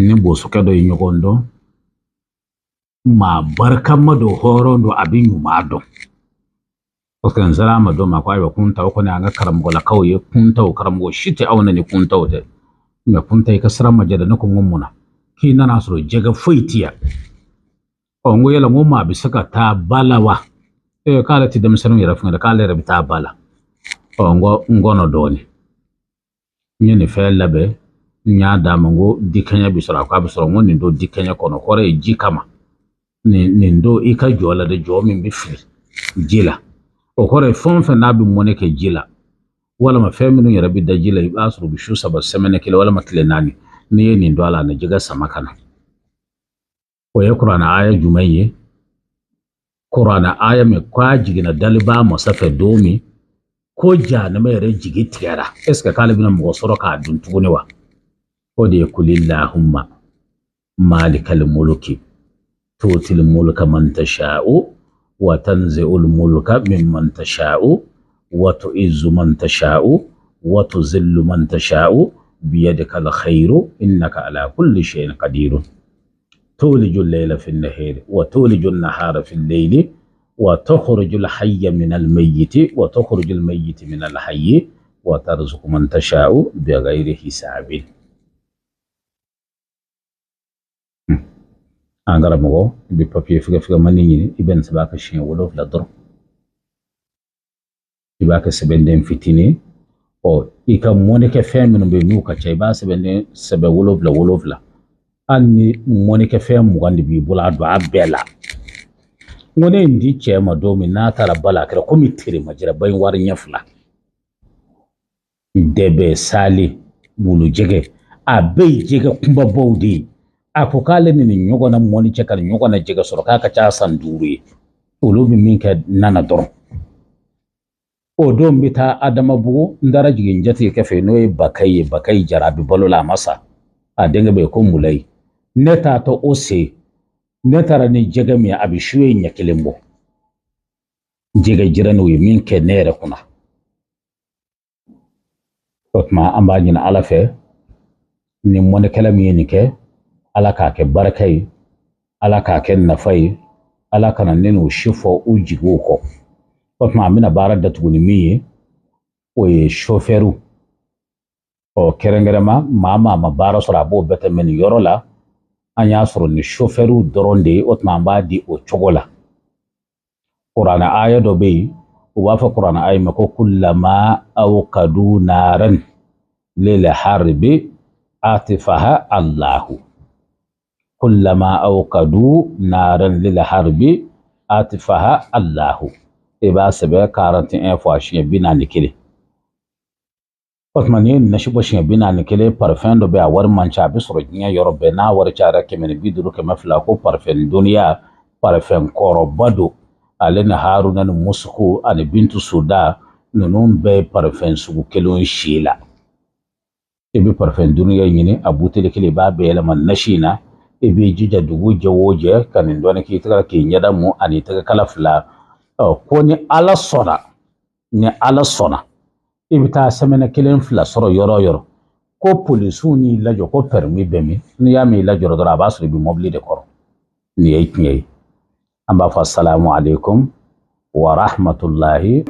ni bosu kado inyogondo ma barkan do horo do abin yumado oskan zara ma do ma kwa kunta ko ne anga karamgo la kauye kunta o karamgo shite auna ni kunta o te me kunta ka sara ma jada nako ngumuna ki nana soro jega foitiya o ngo yela ngumma bisaka ta balawa kala ti dem sanu yara funga kala rabi ta bala o ngono doni nyene fe labe nya da mango dikanya bisora kwa bisora ngoni do dikanya kono kore jikama ni ndo ika jola de jomi bifi jila o kore fonfa nabi moneke jila wala ma feminu ya rabbi da jila ibasru bishu saba semene kile wala makile nani ni ni ndo ala na jiga samakana o ya qur'ana aya jumayye qur'ana aya me kwa jigina daliba masafa domi ko jana mai re jigi tiara eska kalibina mo soro ka dun tugunewa o de kulillahumma malikal mulki tutil mulka man tasha'u wa tanzi'ul mulka mimman tasha'u wa tu'izzu man tasha'u wa tuzillu man tasha'u biyadikal khairu innaka ala kulli shay'in qadir tulijul layla fin nahari wa tulijul nahara fil layli wa tukhrijul hayya minal mayyiti wa tukhrijul mayyita minal hayyi wa tarzuqu man tasha'u bighayri hisabin. Angara mo bi papier figa mani ni iben sabaka shin wolof la dor ibaka sebenden fitini o ika monike femino be nuka chay ba sebenden sebe wolof la anni monike fem mugandi bi bula do abela ngone ndi chema domi na tara bala kira komi tiri majira bayin war nyafla debe sali bulu jege abe jege kumba bawdi apokale ni nyogo na moni chekal nyogo na jega soro kaka cha sanduri ulubi minka nana dor o do mbita adama bugu ndara jigin jati kefe noy bakai jarabi bolola masa a denga be ko mulai neta to ose netara ni jega mi abi shuwe nyakilembo jega jiranu minke nere kuna otma ambaji na alafe ni mone kala mi ni ke ala ka ke barkai ala ka ke nafai ala kana nenu shifo ujigo ko otma mina barar da tuguni mi o ye shoferu o kerengerema mama ma bara sora bo beta men yorola anya soro ni shoferu doronde otma mbadi o chogola qur'ana aya do be wa fa qur'ana ay mako kullama awqadu naran lil harbi atifaha Allahu kullama awqadu naran lil harbi atifaha Allahu iba sebe 41 fois chien binani kile otmani na shibo chien binani kile parfum do be a war mancha bi soro nya yorobe na war chara kemen biduru ke mafla ko parfum dunia parfum koro bado alena haruna no musuku ani bintu suda nunun be parfum sugu kelon shila ebi parfum dunia nyine abutele kile ba be eleman nashina ebi jija dugu jawoje kanin dona ki taka ki nyada mu ani taka kala fla ko ni ala sona ibita semena kelen fla soro yoro ko polisu ni lajo ko permis bemi ni yami lajo do abasu bi mobli de koro ni ay amba fa assalamu alaikum wa rahmatullahi